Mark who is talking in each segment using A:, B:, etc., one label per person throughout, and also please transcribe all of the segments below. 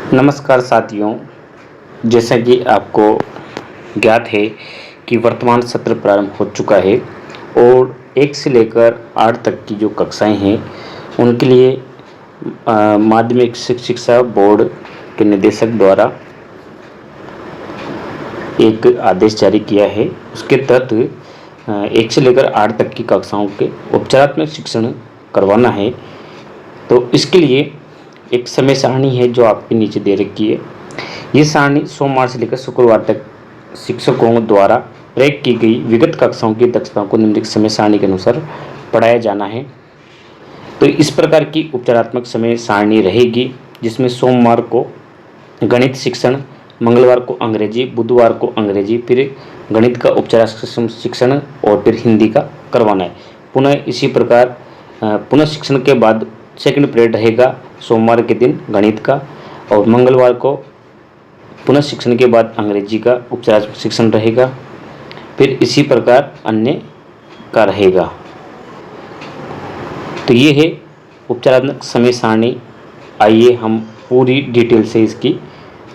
A: नमस्कार साथियों, जैसा कि आपको ज्ञात है कि वर्तमान सत्र प्रारंभ हो चुका है और 1 से लेकर 8 तक की जो कक्षाएं हैं उनके लिए माध्यमिक शिक्षा बोर्ड के निदेशक द्वारा एक आदेश जारी किया है। उसके तहत 1 से लेकर 8 तक की कक्षाओं के उपचारात्मक शिक्षण करवाना है। तो इसके लिए एक समय सारणी है जो आपके नीचे दे रखी है। ये सारणी सोमवार से लेकर शुक्रवार तक शिक्षकों द्वारा प्रयोग की गई विगत कक्षाओं की दक्षताओं को निम्नलिखित समय सारणी के अनुसार पढ़ाया जाना है। तो इस प्रकार की उपचारात्मक समय सारणी रहेगी, जिसमें सोमवार को गणित शिक्षण, मंगलवार को अंग्रेजी, बुधवार को अंग्रेजी, फिर गणित का उपचारात्मक शिक्षण और फिर हिंदी का करवाना है। पुनः इसी प्रकार पुनः शिक्षण के बाद सेकंड पीरियड रहेगा सोमवार के दिन गणित का, और मंगलवार को पुनः शिक्षण के बाद अंग्रेजी का उपचारात्मक शिक्षण रहेगा। फिर इसी प्रकार अन्य का रहेगा। तो ये है उपचारात्मक समय सारणी। आइए हम पूरी डिटेल से इसकी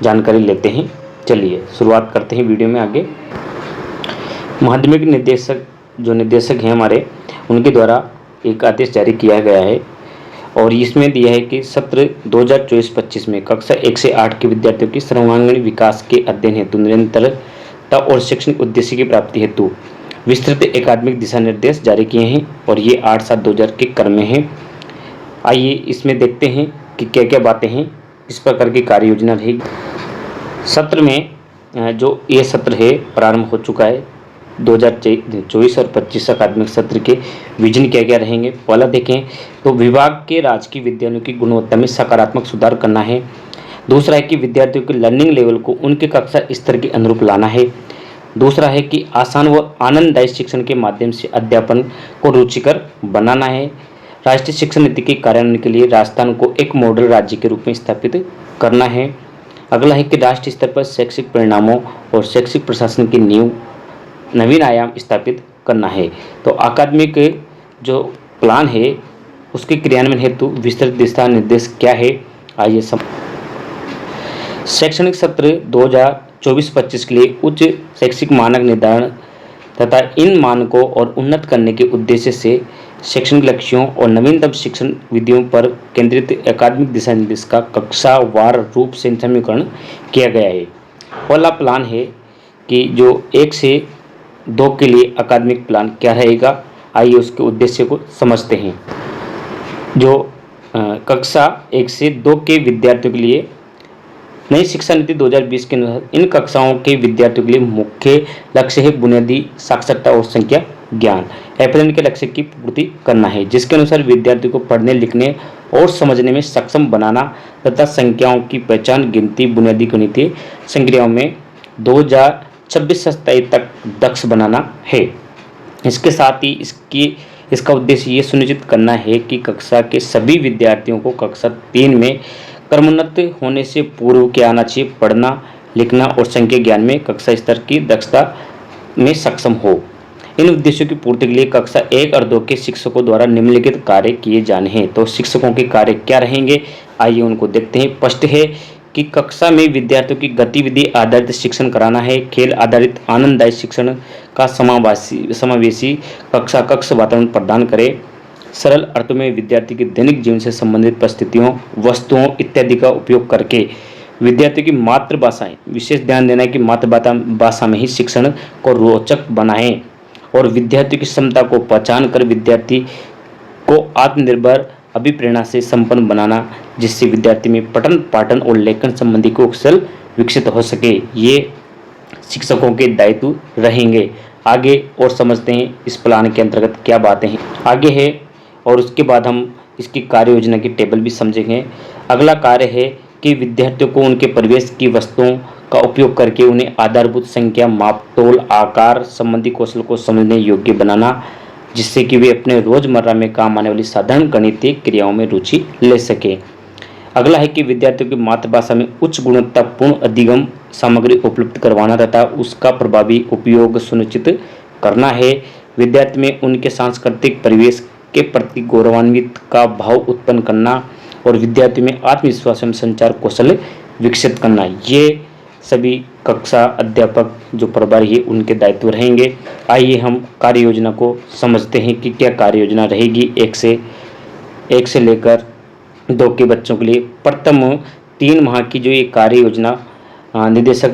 A: जानकारी लेते हैं। चलिए शुरुआत करते हैं वीडियो में आगे। माध्यमिक निदेशक हैं हमारे, उनके द्वारा एक आदेश जारी किया गया है और इसमें दिया है कि सत्र 2024-25 में कक्षा 1 से 8 के विद्यार्थियों की सर्वांगीण विकास के अध्ययन हेतु निरंतरता और शैक्षणिक उद्देश्य की प्राप्ति हेतु विस्तृत एकाडमिक दिशा निर्देश जारी किए हैं और ये 8/7/2000 के क्रम में हैं। आइए इसमें देखते हैं कि क्या क्या बातें हैं। इस प्रकार की कार्य योजना रहेगी। सत्र में जो ये सत्र है प्रारंभ हो चुका है। 2024 और 25 अकादमिक सत्र के विजन क्या क्या रहेंगे, पहला देखें तो विभाग के राजकीय विद्यालयों की गुणवत्ता में सकारात्मक सुधार करना है। दूसरा है कि विद्यार्थियों के लर्निंग लेवल को उनके कक्षा स्तर के अनुरूप लाना है। दूसरा है कि आसान व आनंददायी शिक्षण के माध्यम से अध्यापन को रुचिकर बनाना है। राष्ट्रीय शिक्षा नीति के कार्यान्वयन के लिए राजस्थान को एक मॉडल राज्य के रूप में स्थापित करना है। अगला है कि राष्ट्रीय स्तर पर शैक्षिक परिणामों और शैक्षिक प्रशासन की नींव नवीन आयाम स्थापित करना है। तो अकादमिक जो प्लान है उसके क्रियान्वयन हेतु विस्तृत दिशा निर्देश क्या है, आइए शैक्षणिक सत्र 2024-25 के लिए उच्च शैक्षिक मानक निर्धारण तथा इन मानकों और उन्नत करने के उद्देश्य से शैक्षणिक लक्ष्यों और नवीनतम शिक्षण विधियों पर केंद्रित अकादमिक दिशा निर्देश का कक्षावार रूप से समीकरण किया गया है। पहला प्लान है कि जो 1 से 2 के लिए अकादमिक प्लान क्या रहेगा, आइए उसके उद्देश्य को समझते हैं। जो कक्षा 1 से 2 के विद्यार्थियों के लिए नई शिक्षा नीति 2020 के अनुसार इन कक्षाओं के विद्यार्थियों के लिए मुख्य लक्ष्य है बुनियादी साक्षरता और संख्या ज्ञान एफएलएन के लक्ष्य की पूर्ति करना है, जिसके अनुसार विद्यार्थियों को पढ़ने, लिखने और समझने में सक्षम बनाना तथा संख्याओं की पहचान, गिनती, बुनियादी गणितीय संक्रियाओं में 2026-27 तक दक्ष बनाना है। इसके साथ ही इसका उद्देश्य ये सुनिश्चित करना है कि कक्षा के सभी विद्यार्थियों को कक्षा 3 में क्रमोन्नत होने से पूर्व क्या आना चाहिए, पढ़ना, लिखना और संख्या ज्ञान में कक्षा स्तर की दक्षता में सक्षम हो। इन उद्देश्यों की पूर्ति के लिए कक्षा 1 और 2 के शिक्षकों द्वारा निम्नलिखित कार्य किए जाने हैं। तो शिक्षकों के कार्य क्या रहेंगे, आइए उनको देखते हैं। फर्स्ट है कि कक्षा में विद्यार्थियों की गतिविधि आधारित शिक्षण कराना है। खेल आधारित आनंददायी शिक्षण का समावेशी कक्ष वातावरण प्रदान करे। सरल अर्थों में विद्यार्थी के दैनिक जीवन से संबंधित परिस्थितियों, वस्तुओं इत्यादि का उपयोग करके विद्यार्थी की मातृभाषाएं विशेष ध्यान देना है कि मातृभाषा में ही शिक्षण को रोचक बनाएं और विद्यार्थी की क्षमता को पहचान कर विद्यार्थी को आत्मनिर्भर अभिप्रेरणा से संपन्न बनाना, जिससे विद्यार्थी में पठन, पाठन और लेखन संबंधी कौशल विकसित हो सके। ये शिक्षकों के दायित्व रहेंगे। आगे और समझते हैं इस प्लान के अंतर्गत क्या बातें हैं। आगे है और उसके बाद हम इसकी कार्य योजना की टेबल भी समझेंगे। अगला कार्य है कि विद्यार्थियों को उनके परिवेश की वस्तुओं का उपयोग करके उन्हें आधारभूत संख्या, माप, तोल, आकार संबंधी कौशल को समझने योग्य बनाना, जिससे कि वे अपने रोजमर्रा में काम आने वाली साधारण गणितीय क्रियाओं में रुचि ले सकें। अगला है कि विद्यार्थियों की मातृभाषा में उच्च गुणवत्तापूर्ण अधिगम सामग्री उपलब्ध करवाना तथा उसका प्रभावी उपयोग सुनिश्चित करना है। विद्यार्थी में उनके सांस्कृतिक परिवेश के प्रति गौरवान्वित का भाव उत्पन्न करना और विद्यार्थी में आत्मविश्वास एवं संचार कौशल विकसित करना, ये सभी कक्षा अध्यापक जो प्रभारी है उनके दायित्व रहेंगे। आइए हम कार्य योजना को समझते हैं कि क्या कार्य योजना रहेगी एक से लेकर 2 के बच्चों के लिए। प्रथम 3 माह की जो ये कार्य योजना निदेशक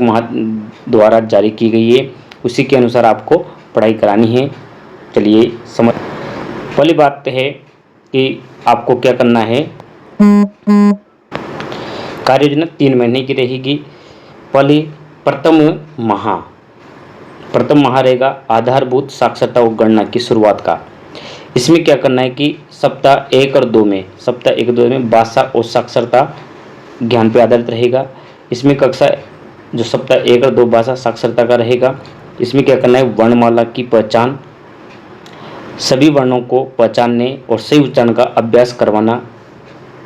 A: द्वारा जारी की गई है, उसी के अनुसार आपको पढ़ाई करानी है। चलिए समझ। पहली बात है कि आपको क्या करना है। कार्य योजना 3 महीने की रहेगी। प्रथम माह रहेगा आधारभूत साक्षरता और गणना की शुरुआत का। इसमें क्या करना है कि सप्ताह 1 और 2 में भाषा और साक्षरता ज्ञान पे आधारित रहेगा। इसमें कक्षा जो सप्ताह 1 और 2 भाषा साक्षरता का रहेगा। इसमें क्या करना है, वर्णमाला की पहचान, सभी वर्णों को पहचानने और सही उच्चारण का अभ्यास करवाना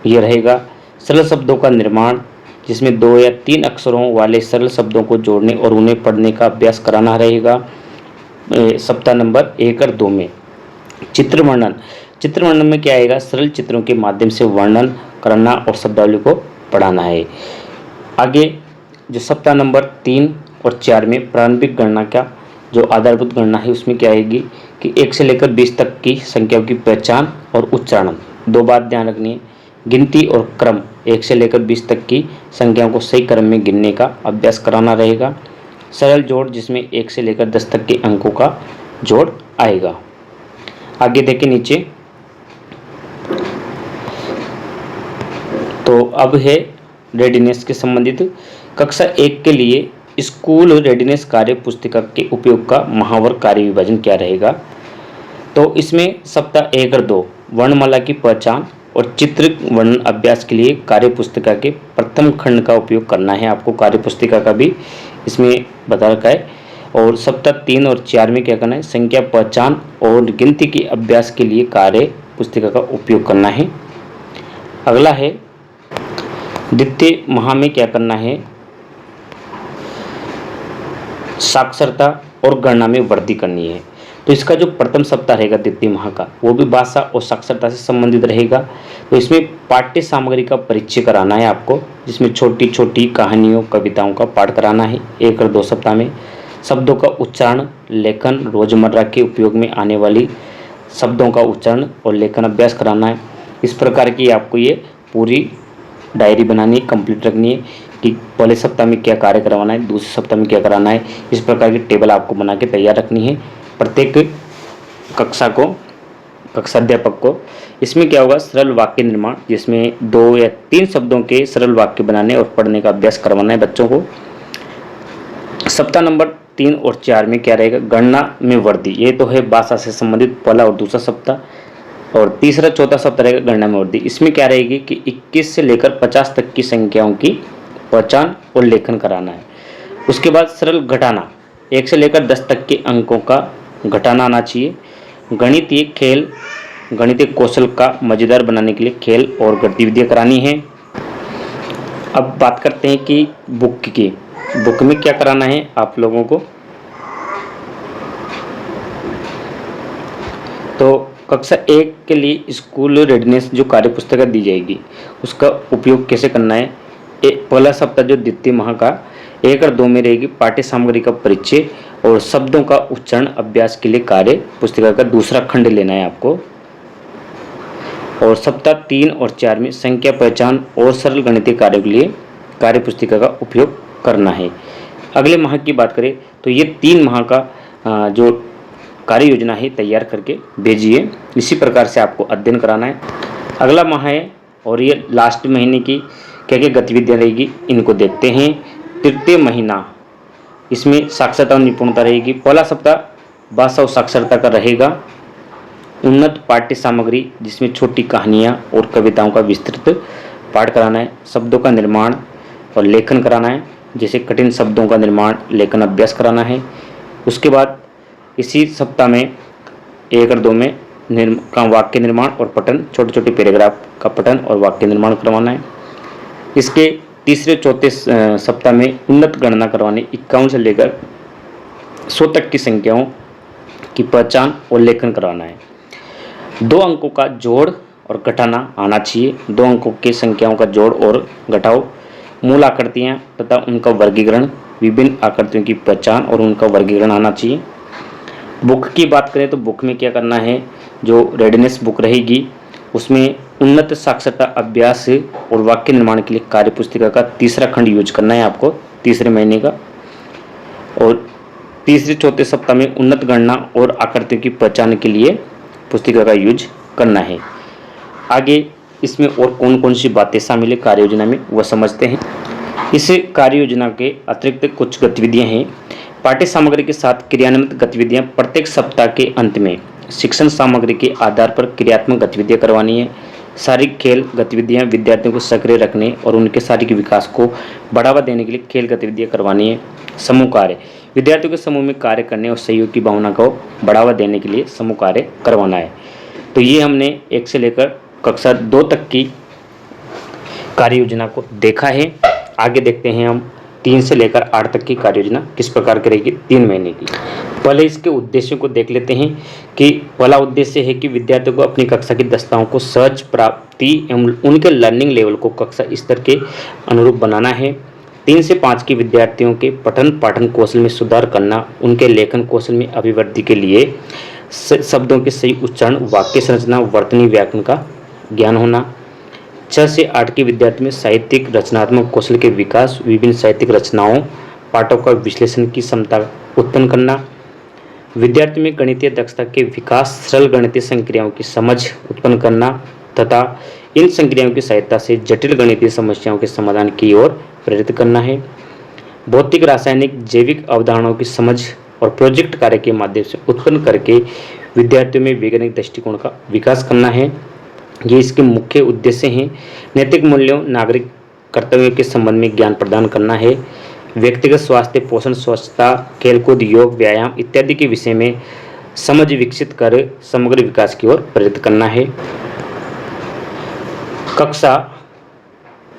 A: ये रहेगा। सरल शब्दों का निर्माण, जिसमें 2 या 3 अक्षरों वाले सरल शब्दों को जोड़ने और उन्हें पढ़ने का अभ्यास कराना रहेगा सप्ताह नंबर 1 और 2 में। चित्र वर्णन में क्या आएगा, सरल चित्रों के माध्यम से वर्णन करना और शब्दावली को पढ़ाना है। आगे जो सप्ताह नंबर 3 और 4 में प्रारंभिक गणना का जो आधारभूत गणना है, उसमें क्या आएगी कि 1 से लेकर 20 तक की संख्याओं की पहचान और उच्चारण। 2 बात ध्यान रखनी है, गिनती और क्रम, 1 से लेकर 20 तक की संख्याओं को सही क्रम में गिनने का अभ्यास कराना रहेगा। सरल जोड़, जिसमें 1 से लेकर 10 तक के अंकों का जोड़ आएगा। आगे देखें नीचे, तो अब है रेडीनेस के संबंधित। कक्षा 1 के लिए स्कूल रेडीनेस कार्य पुस्तिका के उपयोग का महावर कार्य विभाजन क्या रहेगा। तो इसमें सप्ताह 1 और 2 वर्णमाला की पहचान और चित्र वर्णन अभ्यास के लिए कार्य पुस्तिका के प्रथम खंड का उपयोग करना है। आपको कार्य पुस्तिका का भी इसमें बता रखा है। और सप्ताह 3 और 4 में क्या करना है, संख्या पहचान और गिनती के अभ्यास के लिए कार्य पुस्तिका का उपयोग करना है। अगला है द्वितीय माह में क्या करना है, साक्षरता और गणना में वृद्धि करनी है। तो इसका जो प्रथम सप्ताह रहेगा द्वितीय माह का, वो भी भाषा और साक्षरता से संबंधित रहेगा। तो इसमें पाठ्य सामग्री का परिचय कराना है आपको, जिसमें छोटी छोटी कहानियों कविताओं का पाठ कराना है 1 और 2 सप्ताह में। शब्दों का उच्चारण, लेखन, रोजमर्रा के उपयोग में आने वाली शब्दों का उच्चारण और लेखन अभ्यास कराना है। इस प्रकार की आपको ये पूरी डायरी बनानी, कंप्लीट रखनी है कि पहले सप्ताह में क्या कार्य करवाना है, दूसरे सप्ताह में क्या कराना है। इस प्रकार की टेबल आपको बना के तैयार रखनी है प्रत्येक कक्षाध्यापक को। इसमें क्या होगा, सरल वाक्य निर्माण, जिसमें 2 या 3 शब्दों के सरल वाक्य बनाने और पढ़ने का अभ्यास करवाना है बच्चों को। सप्ताह नंबर 3 और 4 में क्या रहेगा, गणना में वृद्धि। ये तो है भाषा से संबंधित पहला और दूसरा सप्ताह। और तीसरा चौथा सप्ताह रहेगा गणना में वृद्धि। इसमें क्या रहेगी कि 21 से लेकर 50 तक की संख्याओं की पहचान और लेखन कराना है। उसके बाद सरल घटाना, 1 से लेकर 10 तक के अंकों का घटाना आना चाहिए। गणितीय कौशल का मज़ेदार बनाने के लिए खेल और गतिविधियाँ करानी है। अब बात करते हैं कि बुक में क्या कराना है आप लोगों को। तो कक्षा 1 के लिए स्कूल रेडीनेस जो कार्य पुस्तिका दी जाएगी, उसका उपयोग कैसे करना है। पहला सप्ताह जो द्वितीय माह का 1 और 2 में रहेगी पाठ्य सामग्री का परिचय और शब्दों का उच्चारण अभ्यास के लिए कार्य पुस्तिका का दूसरा खंड लेना है आपको। और सप्ताह 3 और 4 में संख्या पहचान और सरल गणितीय कार्यों के लिए कार्य पुस्तिका का उपयोग करना है। अगले माह की बात करें तो ये 3 माह का जो कार्य योजना है तैयार करके भेजिए। इसी प्रकार से आपको अध्ययन कराना है। अगला माह है और ये लास्ट महीने की क्या क्या गतिविधियाँ रहेगी, इनको देखते हैं। तृतीय महीना, इसमें साक्षरता और निपुणता रहेगी। पहला सप्ताह भाषा और साक्षरता का रहेगा। उन्नत पाठ्य सामग्री, जिसमें छोटी कहानियाँ और कविताओं का विस्तृत पाठ कराना है। शब्दों का निर्माण और लेखन कराना है, जैसे कठिन शब्दों का निर्माण लेखन अभ्यास कराना है। उसके बाद इसी सप्ताह में 1 और 2 में वाक्य निर्माण और पठन, छोटे छोटे पैराग्राफ का पठन और वाक्य निर्माण करवाना है। इसके तीसरे चौथे सप्ताह में उन्नत गणना करवानी, 51 से लेकर 100 तक की संख्याओं की पहचान और लेखन करवाना है। 2 अंकों का जोड़ और घटाना आना चाहिए। 2 अंकों की संख्याओं का जोड़ और घटाओ मूल आकृतियाँ तथा उनका वर्गीकरण, विभिन्न आकृतियों की पहचान और उनका वर्गीकरण आना चाहिए। बुक की बात करें तो बुक में क्या करना है, जो रेडीनेस बुक रहेगी उसमें उन्नत साक्षरता अभ्यास और वाक्य निर्माण के लिए कार्य पुस्तिका का तीसरा खंड यूज करना है आपको, तीसरे महीने का। और तीसरे चौथे सप्ताह में उन्नत गणना और आकृतियों की पहचान के लिए पुस्तिका का यूज करना है। आगे इसमें और कौन कौन सी बातें शामिल है कार्य योजना में, वह समझते हैं। इस कार्य योजना के अतिरिक्त कुछ गतिविधियां हैं। पाठ्य सामग्री के साथ क्रियान्वित गतिविधियां प्रत्येक सप्ताह के अंत में शिक्षण सामग्री के आधार पर क्रियात्मक गतिविधियां करवानी है। शारीरिक खेल गतिविधियां विद्यार्थियों को सक्रिय रखने और उनके शारीरिक विकास को बढ़ावा देने के लिए खेल गतिविधियां करवानी है। समूह कार्य विद्यार्थियों के समूह में कार्य करने और सहयोग की भावना को बढ़ावा देने के लिए समूह कार्य करवाना है। तो ये हमने 1 से लेकर कक्षा 2 तक की कार्य योजना को देखा है। आगे देखते हैं हम 3 से लेकर 8 तक की कार्य योजना किस प्रकार की रहेगी 3 महीने की। पहले इसके उद्देश्यों को देख लेते हैं कि पहला उद्देश्य है कि विद्यार्थियों को अपनी कक्षा की दक्षताओं को सहज प्राप्ति एवं उनके लर्निंग लेवल को कक्षा स्तर के अनुरूप बनाना है। 3 से 5 के विद्यार्थियों के पठन पाठन कौशल में सुधार करना, उनके लेखन कौशल में अभिवृद्धि के लिए शब्दों के सही उच्चारण, वाक्य संरचना, वर्तनी व्याकरण का ज्ञान होना। 6 से 8 के विद्यार्थी में साहित्यिक रचनात्मक कौशल के विकास, विभिन्न साहित्यिक रचनाओं पाठों का विश्लेषण की क्षमता उत्पन्न करना। विद्यार्थी में गणितीय दक्षता के विकास, सरल गणितीय संक्रियाओं की समझ उत्पन्न करना तथा इन संक्रियाओं की सहायता से जटिल गणितीय समस्याओं के समाधान की ओर प्रेरित करना है। भौतिक, रासायनिक, जैविक अवधारणाओं की समझ और प्रोजेक्ट कार्य के माध्यम से उत्पन्न करके विद्यार्थियों में वैज्ञानिक दृष्टिकोण का विकास करना है। ये इसके मुख्य उद्देश्य हैं। नैतिक मूल्यों, नागरिक कर्तव्यों के संबंध में ज्ञान प्रदान करना है। व्यक्तिगत स्वास्थ्य, पोषण, स्वच्छता, खेलकूद, योग, व्यायाम इत्यादि के विषय में समझ विकसित कर समग्र विकास की ओर प्रेरित करना है। कक्षा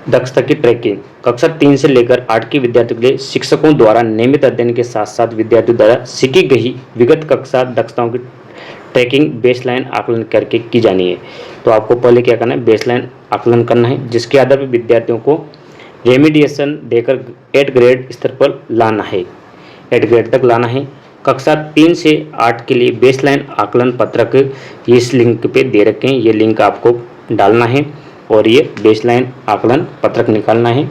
A: दक्षता की ट्रैकिंग कक्षा 3 से लेकर 8 के विद्यार्थियों के लिए शिक्षकों द्वारा नियमित अध्ययन के साथ साथ विद्यार्थियों द्वारा सीखी गई विगत कक्षा दक्षताओं की ट्रैकिंग बेसलाइन आकलन करके की जानी है। तो आपको पहले क्या करना है, बेसलाइन आकलन करना है, जिसके आधार पर विद्यार्थियों को रेमिडिएशन देकर 8 ग्रेड स्तर पर लाना है, 8 ग्रेड तक लाना है। कक्षा 3 से 8 के लिए बेसलाइन आकलन पत्रक इस लिंक पे दे रखे हैं, ये लिंक आपको डालना है और ये बेसलाइन आकलन पत्रक निकालना है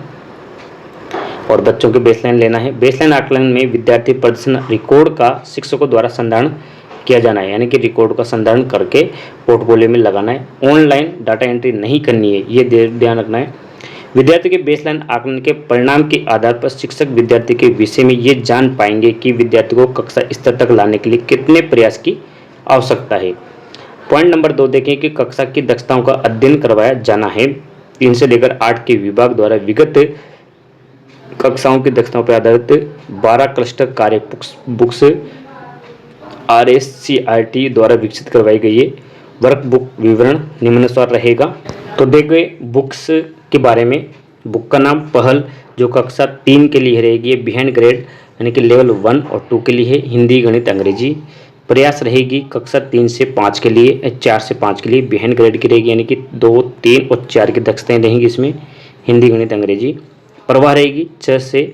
A: और बच्चों के बेसलाइन लेना है। बेसलाइन आकलन में विद्यार्थी प्रदर्शन रिकॉर्ड का शिक्षकों द्वारा संधारण किया जाना है, यानी कि रिकॉर्ड का संधारण करके पोर्टफोलियो में लगाना है। ऑनलाइन डाटा एंट्री नहीं करनी है, ये ध्यान रखना है। विद्यार्थी के बेसलाइन आकलन के परिणाम के आधार पर शिक्षक विद्यार्थी के विषय में ये जान पाएंगे कि विद्यार्थी को कक्षा स्तर तक लाने के लिए कितने प्रयास की आवश्यकता है। पॉइंट नंबर 2 देखें कि कक्षा की दक्षताओं का अध्ययन करवाया जाना है। 3 से लेकर 8 के विभाग द्वारा विगत कक्षाओं की दक्षताओं पर आधारित 12 क्लस्टर कार्य बुक्स RSCRT द्वारा विकसित करवाई गई है। वर्क बुक विवरण निम्नानुसार रहेगा। तो देखिए बुक्स के बारे में, बुक का नाम पहल जो कक्षा 3 के लिए रहेगी, बिहाइंड ग्रेड यानी कि लेवल 1 और 2 के लिए है, हिंदी, गणित, अंग्रेजी। प्रयास रहेगी कक्षा 3 से 5 के लिए, 4 से 5 के लिए बिहाइंड ग्रेड की रहेगी, यानी कि 2, 3 और 4 की दक्षताएं रहेंगी इसमें, हिंदी, गणित, अंग्रेजी। प्रवाह रहेगी 6 से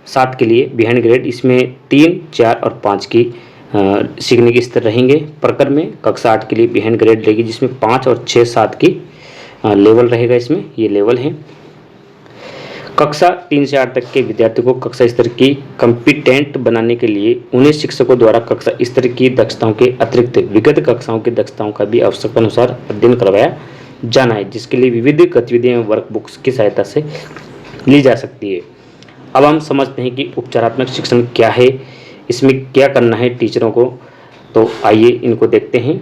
A: 7 के लिए बिहाइंड ग्रेड, इसमें 3, 4 और 5 की सीखने के स्तर रहेंगे। प्रकर में कक्षा 8 के लिए बिहाइंड ग्रेड रहेगी, जिसमें 5 और 6, 7 की लेवल रहेगा, इसमें ये लेवल है। कक्षा 3 से 8 तक के विद्यार्थियों को कक्षा स्तर की कॉम्पिटेंट बनाने के लिए उन्हें शिक्षकों द्वारा कक्षा स्तर की दक्षताओं के अतिरिक्त विगत कक्षाओं की दक्षताओं का भी आवश्यकता अनुसार अध्ययन करवाया जाना है, जिसके लिए विविध गतिविधियां वर्कबुक्स की सहायता से ली जा सकती है। अब हम समझते हैं कि उपचारात्मक शिक्षण क्या है, इसमें क्या करना है टीचरों को। तो आइए इनको देखते हैं।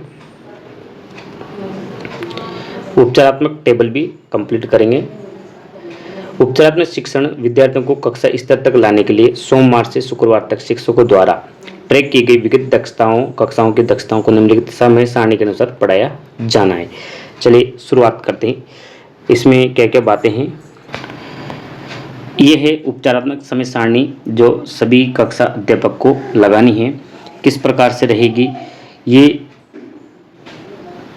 A: उपचारात्मक टेबल भी कंप्लीट करेंगे। उपचारात्मक शिक्षण विद्यार्थियों को कक्षा स्तर तक लाने के लिए सोमवार से शुक्रवार तक शिक्षकों द्वारा ट्रैक की गई विगत कक्षाओं की दक्षताओं को निम्नलिखित समय सारणी के अनुसार पढ़ाया जाना है। चलिए शुरुआत करते हैं। इसमें क्या क्या बातें हैं, ये है उपचारात्मक समय सारणी जो सभी कक्षा अध्यापक को लगानी है। किस प्रकार से रहेगी, ये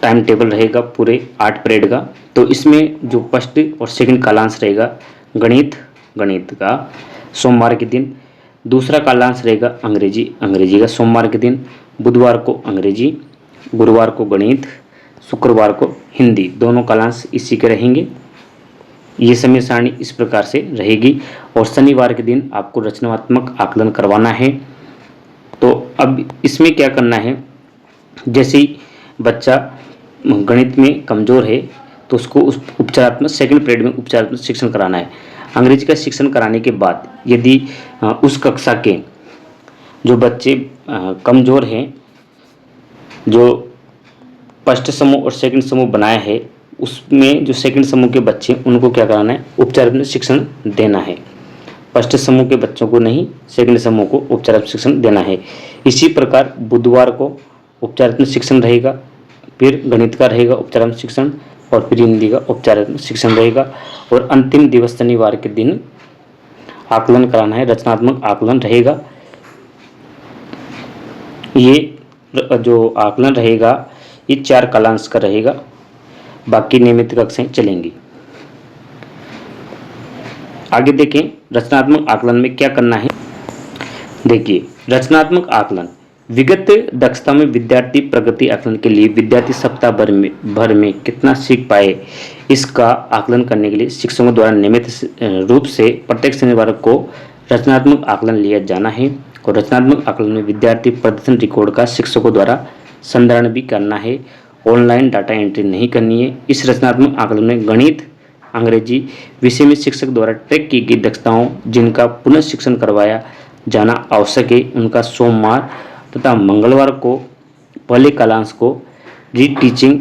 A: टाइम टेबल रहेगा पूरे 8 पीरियड का। तो इसमें जो फर्स्ट और सेकंड कालांश रहेगा गणित, गणित का सोमवार के दिन। दूसरा कालांश रहेगा अंग्रेजी का सोमवार के दिन, बुधवार को अंग्रेजी, गुरुवार को गणित, शुक्रवार को हिंदी, दोनों कालांश इसी के रहेंगे। ये समय सारणी इस प्रकार से रहेगी। और शनिवार के दिन आपको रचनात्मक आकलन करवाना है। तो अब इसमें क्या करना है, जैसे ही बच्चा गणित में कमज़ोर है तो उसको उस उपचारात्मक सेकंड पीरियड में उपचारात्मक शिक्षण कराना है। अंग्रेजी का शिक्षण कराने के बाद यदि उस कक्षा के जो बच्चे कमज़ोर हैं, जो फर्स्ट समूह और सेकंड समूह बनाया है, उसमें जो सेकंड समूह के बच्चे उनको क्या कराना है, उपचारात्मक शिक्षण देना है। फर्स्ट समूह के बच्चों को नहीं, सेकंड समूह को उपचारात्मक शिक्षण देना है। इसी प्रकार बुधवार को उपचारात्मक शिक्षण रहेगा, फिर गणित का रहेगा उपचारात्मक शिक्षण, और फिर हिंदी का उपचारात्मक शिक्षण रहेगा। और अंतिम दिवस शनिवार के दिन आकलन कराना है, रचनात्मक आकलन रहेगा। ये जो आकलन रहेगा ये 4 कालांश का रहेगा, बाकी नियमित कक्षाएं चलेंगी। आगे देखें रचनात्मक आकलन में क्या करना है। देखिए रचनात्मक आकलन विगत दक्षता में विद्यार्थी प्रगति आकलन के लिए विद्यार्थी सप्ताह भर में कितना सीख पाए, इसका आकलन करने के लिए शिक्षकों द्वारा नियमित रूप से प्रत्येक शनिवार को रचनात्मक आकलन लिया जाना है। और रचनात्मक आकलन में विद्यार्थी प्रदर्शन रिकॉर्ड का शिक्षकों द्वारा संधारण भी करना है, ऑनलाइन डाटा एंट्री नहीं करनी है। इस रचनात्मक आकलन में गणित, अंग्रेजी विषय में शिक्षक द्वारा ट्रैक की गई दक्षताओं जिनका पुनः शिक्षण करवाया जाना आवश्यक है, उनका सोमवार तथा मंगलवार को पहले कालांश को रीटीचिंग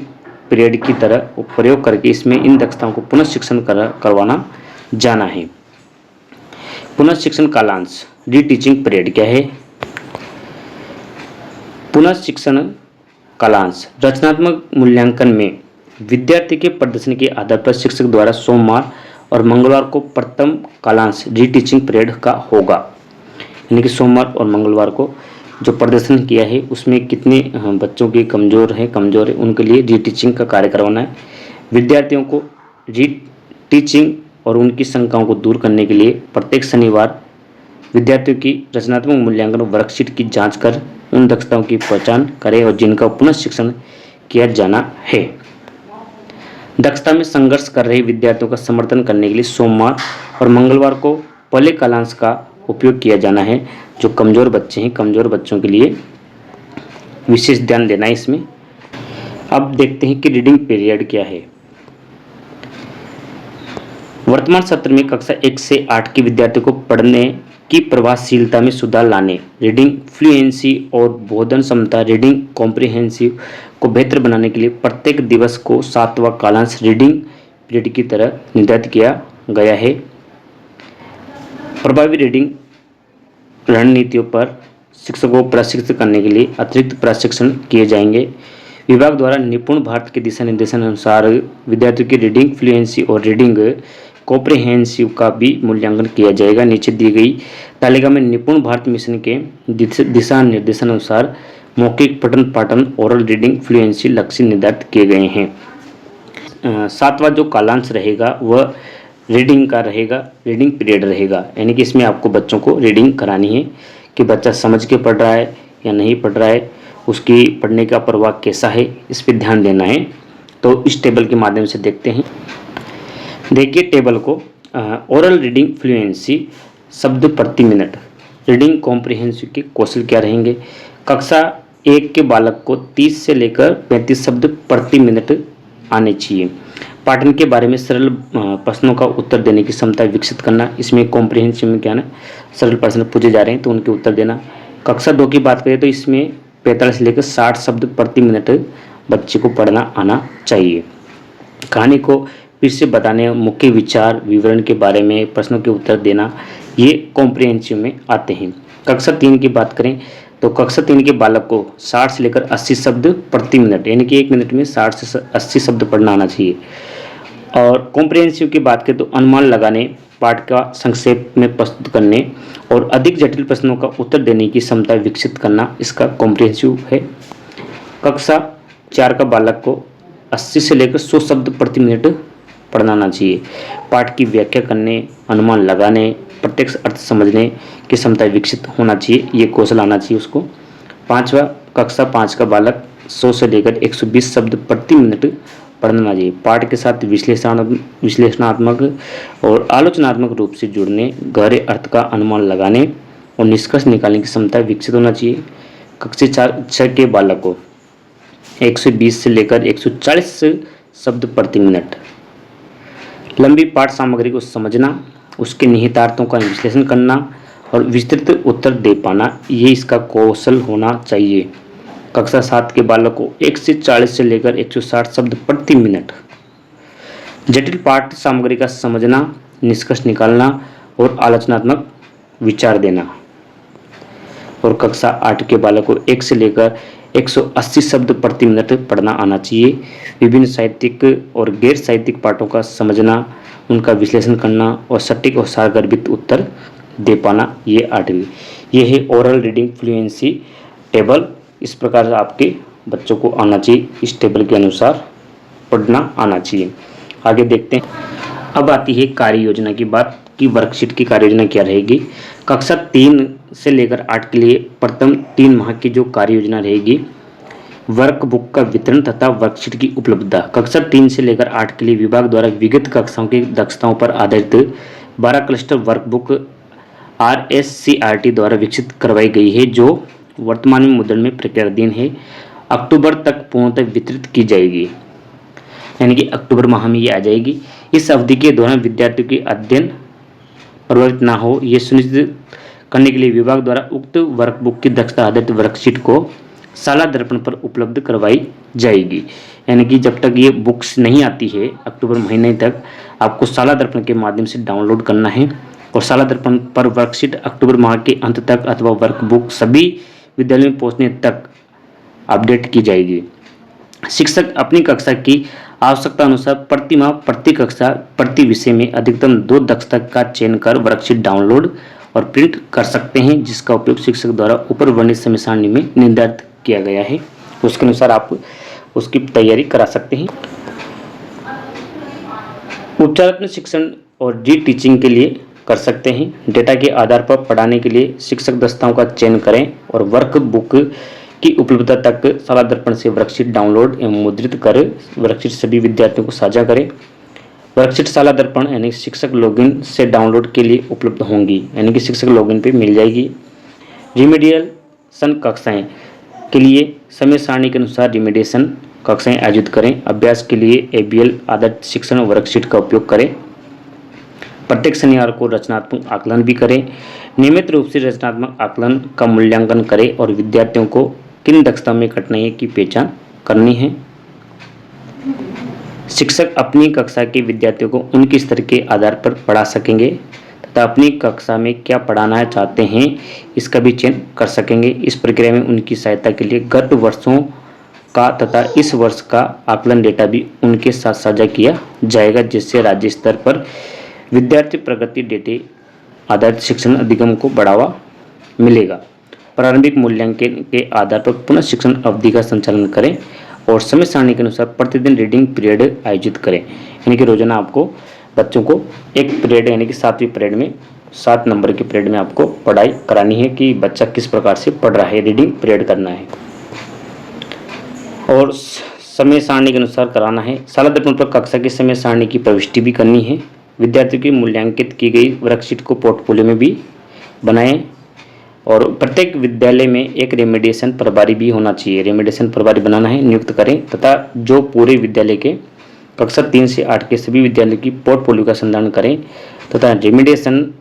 A: पीरियड की तरह प्रयोग करके इसमें इन दक्षताओं को पुनः शिक्षण करवाना जाना है। पुनः शिक्षण कालांश रीटीचिंग पीरियड क्या है। पुनः शिक्षण कालांश रचनात्मक मूल्यांकन में विद्यार्थी के प्रदर्शन के आधार पर शिक्षक द्वारा सोमवार और मंगलवार को प्रथम कालांश रीटीचिंग पीरियड का होगा। यानी कि सोमवार और मंगलवार को जो प्रदर्शन किया है उसमें कितने बच्चों के कमज़ोर है उनके लिए रीटीचिंग का कार्य करवाना है। विद्यार्थियों को रीटीचिंग और उनकी शंकाओं को दूर करने के लिए प्रत्येक शनिवार विद्यार्थियों की रचनात्मक मूल्यांकन वर्कशीट की जांच कर उन दक्षताओं की पहचान करें और जिनका पुनः शिक्षण किया जाना है। दक्षता में संघर्ष कर रहे विद्यार्थियों का समर्थन करने के लिए सोमवार और मंगलवार को पहले कालांश का उपयोग किया जाना है। जो कमज़ोर बच्चे हैं, कमज़ोर बच्चों के लिए विशेष ध्यान देना है इसमें। अब देखते हैं कि रीडिंग पीरियड क्या है। वर्तमान सत्र में कक्षा 1 से 8 के विद्यार्थियों को पढ़ने की प्रभावशीलता में सुधार लाने, रीडिंग फ्लुएंसी और बोधन क्षमता रीडिंग कॉम्प्रिहेंसिव को बेहतर बनाने के लिए प्रत्येक दिवस को 7वां कालांश रीडिंग पीरियड की तरह निर्धारित किया गया है। प्रभावी रीडिंग रणनीतियों पर शिक्षकों को प्रशिक्षित करने के लिए अतिरिक्त प्रशिक्षण किए जाएंगे। विभाग द्वारा निपुण भारत के दिशा निर्देशन अनुसार विद्यार्थियों की रीडिंग फ्लुएंसी और रीडिंग कॉम्प्रिहेंसिव का भी मूल्यांकन किया जाएगा। नीचे दी गई तालिका में निपुण भारत मिशन के दिशा निर्देशन अनुसार मौखिक पठन पाठन ओरल रीडिंग फ्लुएंसी लक्ष्य निर्धारित किए गए हैं। 7वां जो कालांश रहेगा वह रीडिंग का रहेगा, रीडिंग पीरियड रहेगा। यानी कि इसमें आपको बच्चों को रीडिंग करानी है कि बच्चा समझ के पढ़ रहा है या नहीं पढ़ रहा है, उसकी पढ़ने का प्रवाह कैसा है, इस पर ध्यान देना है। तो इस टेबल के माध्यम से देखते हैं। देखिए टेबल को, ओरल रीडिंग फ्लुएंसी शब्द प्रति मिनट, रीडिंग कॉम्प्रिहेंसिव के कौशल क्या रहेंगे। कक्षा 1 के बालक को 30 से लेकर 35 शब्द प्रति मिनट आने चाहिए। पाठन के बारे में सरल प्रश्नों का उत्तर देने की क्षमता विकसित करना, इसमें कॉम्प्रिहेंसिव में क्या ना सरल प्रश्न पूछे जा रहे हैं तो उनके उत्तर देना। कक्षा 2 की बात करें तो इसमें 45 से लेकर 60 शब्द प्रति मिनट बच्चे को पढ़ना आना चाहिए। कहानी को फिर से बताने, मुख्य विचार विवरण के बारे में प्रश्नों के उत्तर देना, ये कॉम्प्रिहेंसिव में आते हैं। कक्षा 3 की बात करें तो कक्षा 3 के बालक को 60 से लेकर 80 शब्द प्रति मिनट, यानी कि 1 मिनट में 60 से 80 शब्द पढ़ना आना चाहिए। और कॉम्प्रिहेंसिव की बात करें तो अनुमान लगाने, पाठ का संक्षेप में प्रस्तुत करने और अधिक जटिल प्रश्नों का उत्तर देने की क्षमता विकसित करना, इसका कॉम्प्रिहेंसिव है। कक्षा 4 का बालक को 80 से लेकर 100 शब्द प्रति मिनट पढ़ना आना चाहिए। पाठ की व्याख्या करने, अनुमान लगाने, प्रत्यक्ष अर्थ समझने की क्षमता विकसित होना चाहिए, ये कौशल आना चाहिए उसको। 5वां, कक्षा 5 का बालक 100 से लेकर 120 शब्द प्रति मिनट पढ़ना चाहिए। पाठ के साथ विश्लेषणात्मक और आलोचनात्मक रूप से जुड़ने, गहरे अर्थ का अनुमान लगाने और निष्कर्ष निकालने की क्षमता विकसित होना चाहिए। कक्षा 6 के बालक को 120 से लेकर 140 शब्द प्रति मिनट। लंबी पाठ सामग्री को समझना, उसके निहितार्थों का विश्लेषण करना और विस्तृत उत्तर दे पाना, ये इसका कौशल होना चाहिए। कक्षा 7 के बालक को 1 से 40 से लेकर 160 शब्द प्रति मिनट। जटिल पाठ सामग्री का समझना, निष्कर्ष निकालना और आलोचनात्मक विचार देना। और कक्षा 8 के बालक को 1 से लेकर 180 शब्द प्रति मिनट पढ़ना आना चाहिए। विभिन्न साहित्यिक और गैर साहित्यिक पाठों का समझना, उनका विश्लेषण करना और सटीक और सारगर्भित उत्तर दे पाना, ये 8वीं। ये है ओरल रीडिंग फ्लुएंसी टेबल। इस प्रकार से आपके बच्चों को आना चाहिए, इस टेबल के अनुसार पढ़ना आना चाहिए। आगे देखते हैं। अब आती है कार्य योजना की बात कि वर्कशीट की कार्य योजना क्या रहेगी। कक्षा 3 से लेकर 8 के लिए प्रथम 3 माह की जो कार्य योजना रहेगी, वर्कबुक का वितरण तथा वर्कशीट की उपलब्धता। कक्षा 3 से लेकर 8 के लिए विभाग द्वारा विगत कक्षाओं की दक्षताओं पर आधारित 12 क्लस्टर वर्कबुक RSCRT द्वारा विकसित करवाई गई है, जो वर्तमान में मुद्रण में प्रक्रियाधीन है। अक्टूबर तक पूर्णतः वितरित की जाएगी, यानी कि अक्टूबर माह में ये आ जाएगी। इस अवधि के दौरान विद्यार्थियों की अध्ययन प्रभावित ना हो, ये सुनिश्चित करने के लिए विभाग द्वारा उक्त वर्कबुक की दक्षता आधारित वर्कशीट को साला दर्पण पर उपलब्ध करवाई जाएगी। यानी कि जब तक ये बुक्स नहीं आती है अक्टूबर महीने तक, आपको साला दर्पण के माध्यम से डाउनलोड करना है और साला दर्पण पर वर्कशीट अक्टूबर माह के अंत तक अथवा वर्कबुक सभी विद्यालयों में पहुंचने तक अपडेट की जाएगी। शिक्षक अपनी कक्षा की आवश्यकता अनुसार प्रति माह, प्रति कक्षा, प्रति विषय में अधिकतम 2 दक्षता का चयन कर वर्कशीट डाउनलोड और प्रिंट कर सकते हैं, जिसका उपयोग शिक्षक द्वारा ऊपर वर्णित समय सारणी में निर्धारित किया गया है। उसके अनुसार आप उसकी तैयारी करा सकते हैं। उपचारात्मक शिक्षण और री टीचिंग के लिए कर सकते हैं। डेटा के आधार पर पढ़ाने के लिए शिक्षक दक्षताओं का चयन करें और वर्कबुक की उपलब्धता तक साला दर्पण से वर्कशीट डाउनलोड एवं मुद्रित कर वर्कशीट सभी विद्यार्थियों को साझा करें। वर्कशीट साला दर्पण यानी शिक्षक लॉगिन से डाउनलोड के लिए उपलब्ध होंगी, यानी कि शिक्षक लॉगिन पे मिल जाएगी। रिमेडिएशन कक्षाएं के लिए समय सारणी के अनुसार रिमेडिएशन कक्षाएं आयोजित करें। अभ्यास के लिए ABL आधारित शिक्षण वर्कशीट का उपयोग करें। प्रत्येक शनिवार को रचनात्मक आकलन भी करें। नियमित रूप से रचनात्मक आकलन का मूल्यांकन करें और विद्यार्थियों को किन दक्षताओं में कठिनाई की पहचान करनी है। शिक्षक अपनी कक्षा के विद्यार्थियों को उनके स्तर के आधार पर पढ़ा सकेंगे तथा अपनी कक्षा में क्या पढ़ाना चाहते हैं इसका भी चयन कर सकेंगे। इस प्रक्रिया में उनकी सहायता के लिए गत वर्षों का तथा इस वर्ष का आकलन डेटा भी उनके साथ साझा किया जाएगा, जिससे राज्य स्तर पर विद्यार्थी प्रगति डेटे आधारित शिक्षण अधिगम को बढ़ावा मिलेगा। प्रारंभिक मूल्यांकन के आधार पर पुनः शिक्षण अवधि का संचालन करें और समय सारणी के अनुसार प्रतिदिन रीडिंग पीरियड आयोजित करें। यानी कि रोजाना आपको बच्चों को एक पीरियड यानी कि 7वीं पीरियड में 7 नंबर के पीरियड में आपको पढ़ाई करानी है कि बच्चा किस प्रकार से पढ़ रहा है, रीडिंग पीरियड करना है और समय सारणी के अनुसार कराना है। साला दर्पण पर कक्षा की समय सारणी की प्रविष्टि भी करनी है। विद्यार्थियों की मूल्यांकित की गई वर्कशीट को पोर्टफोलियो में भी बनाएं और प्रत्येक विद्यालय में एक रेमेडिएशन प्रभारी भी होना चाहिए। रेमेडिएशन प्रभारी बनाना है, नियुक्त करें तथा जो पूरे विद्यालय के कक्षा 3 से 8 के सभी विद्यालय की पोर्टफोलियो का संचालन करें तथा रेमेडिएशन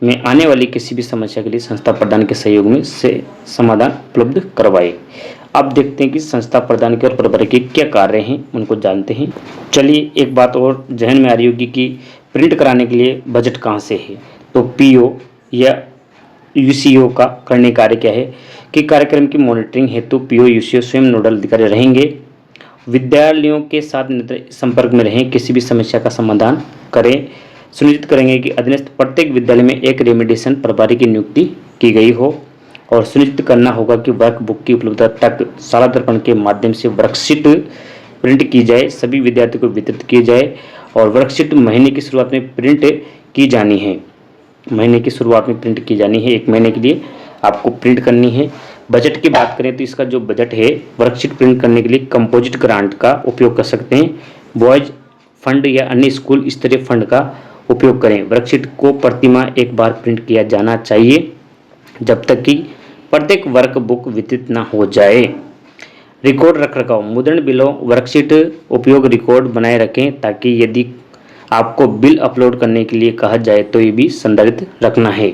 A: में आने वाली किसी भी समस्या के लिए संस्था प्रदान के सहयोग में से समाधान उपलब्ध करवाए। अब देखते हैं कि संस्था प्रदान के और प्रभारी के क्या कार्य हैं, उनको जानते हैं। चलिए, एक बात और जहन में आ रही होगी कि प्रिंट कराने के लिए बजट कहाँ से है। तो PO या UCO का करने कार्य क्या है कि कार्यक्रम की मॉनिटरिंग हेतु PO UCO स्वयं नोडल अधिकारी रहेंगे। विद्यालयों के साथ निरंतर संपर्क में रहें, किसी भी समस्या का समाधान करें। सुनिश्चित करेंगे कि अधीनस्थ प्रत्येक विद्यालय में एक रेमेडिएशन प्रभारी की नियुक्ति की गई हो और सुनिश्चित करना होगा कि वर्कबुक की उपलब्धता तक साला दर्पण के माध्यम से वर्कशीट प्रिंट की जाए, सभी विद्यार्थियों को वितरित की जाए और वर्कशीट महीने की शुरुआत में प्रिंट की जानी है। महीने की शुरुआत में प्रिंट की जानी है, 1 महीने के लिए आपको प्रिंट करनी है। बजट की बात करें तो इसका जो बजट है वर्कशीट प्रिंट करने के लिए कंपोजिट ग्रांट का उपयोग कर सकते हैं। बॉयज फंड या अन्य स्कूल स्तरीय फंड का उपयोग करें। वर्कशीट को प्रतिमाह 1 बार प्रिंट किया जाना चाहिए जब तक कि प्रत्येक वर्क बुक वितरित न हो जाए। रिकॉर्ड रखरखाव, मुद्रण बिलों वर्कशीट उपयोग रिकॉर्ड बनाए रखें ताकि यदि आपको बिल अपलोड करने के लिए कहा जाए तो ये भी संदर्भित रखना है।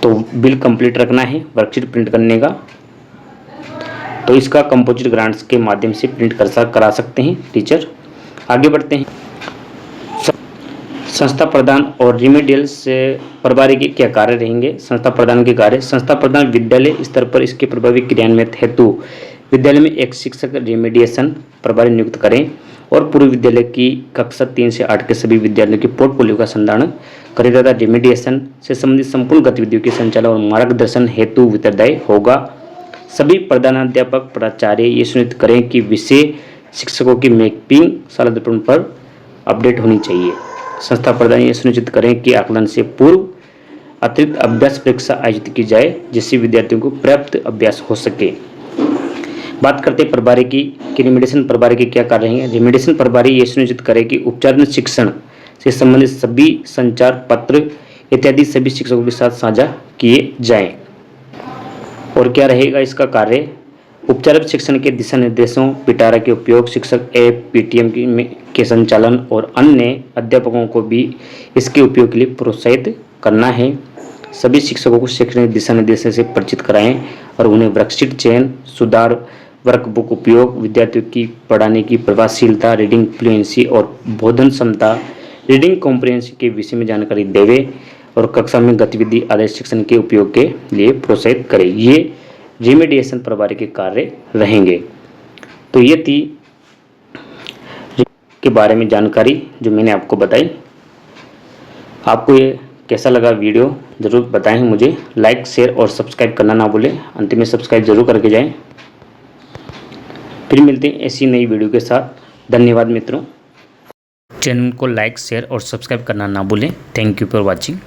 A: तो बिल कंप्लीट रखना है वर्कशीट प्रिंट करने का, तो इसका कंपोजिट ग्रांट्स के माध्यम से प्रिंट करा सकते हैं टीचर। आगे बढ़ते हैं। संस्था प्रदान और रिमेडियल से प्रभारी के क्या कार्य रहेंगे। संस्था प्रदान के कार्य, संस्था प्रदान विद्यालय स्तर पर इसके प्रभावी क्रियान्वयन हेतु विद्यालय में एक शिक्षक रिमेडिएशन प्रभारी नियुक्त करें और पूर्व विद्यालय की कक्षा 3 से 8 के सभी विद्यालयों के पोर्टफोलियो का संधारण करें तथा रिमेडिएशन से संबंधित संपूर्ण गतिविधियों के संचालन और मार्गदर्शन हेतु उत्तरदायी होगा। सभी प्रधानाध्यापक प्राचार्य ये सुनिश्चित करें कि विषय शिक्षकों की मैपिंग साल पर अपडेट होनी चाहिए। संस्था प्रधान ये सुनिश्चित करें कि आकलन से पूर्व अतिरिक्त अभ्यास परीक्षा आयोजित की जाए जिससे विद्यार्थियों को पर्याप्त अभ्यास हो सके। बात करते हैं प्रभारी की कि रिमेडिएशन प्रभारी के क्या कार्य हैं। रिमेडिएशन प्रभारी ये सुनिश्चित करें कि उपचार शिक्षण से संबंधित सभी संचार पत्र इत्यादि सभी शिक्षकों के साथ साझा किए जाएं। और क्या रहेगा इसका कार्य, उपचारित शिक्षण के दिशा निर्देशों पिटारा के उपयोग, शिक्षक ऐप पीटीएम के संचालन और अन्य अध्यापकों को भी इसके उपयोग के लिए प्रोत्साहित करना है। सभी शिक्षकों को शैक्षणिक दिशा निर्देशों से परिचित कराएं और उन्हें वर्कशीट चयन, सुधार, वर्कबुक उपयोग, विद्यार्थियों की पढ़ाने की प्रभावशीलता, रीडिंग फ्लुएंसी और बोधन क्षमता, रीडिंग कॉम्प्रिहेंशन के विषय में जानकारी देवे और कक्षा में गतिविधि आधारित शिक्षण के उपयोग के लिए प्रोत्साहित करें। ये रिमेडिएशन प्रभारी के कार्य रहेंगे। तो ये थी के बारे में जानकारी जो मैंने आपको बताई। आपको ये कैसा लगा वीडियो ज़रूर बताएं मुझे। लाइक, शेयर और सब्सक्राइब करना ना भूलें। अंत में सब्सक्राइब जरूर करके जाएं। फिर मिलते हैं ऐसी नई वीडियो के साथ। धन्यवाद मित्रों। चैनल को लाइक, शेयर और सब्सक्राइब करना ना भूलें। Thank you for watching.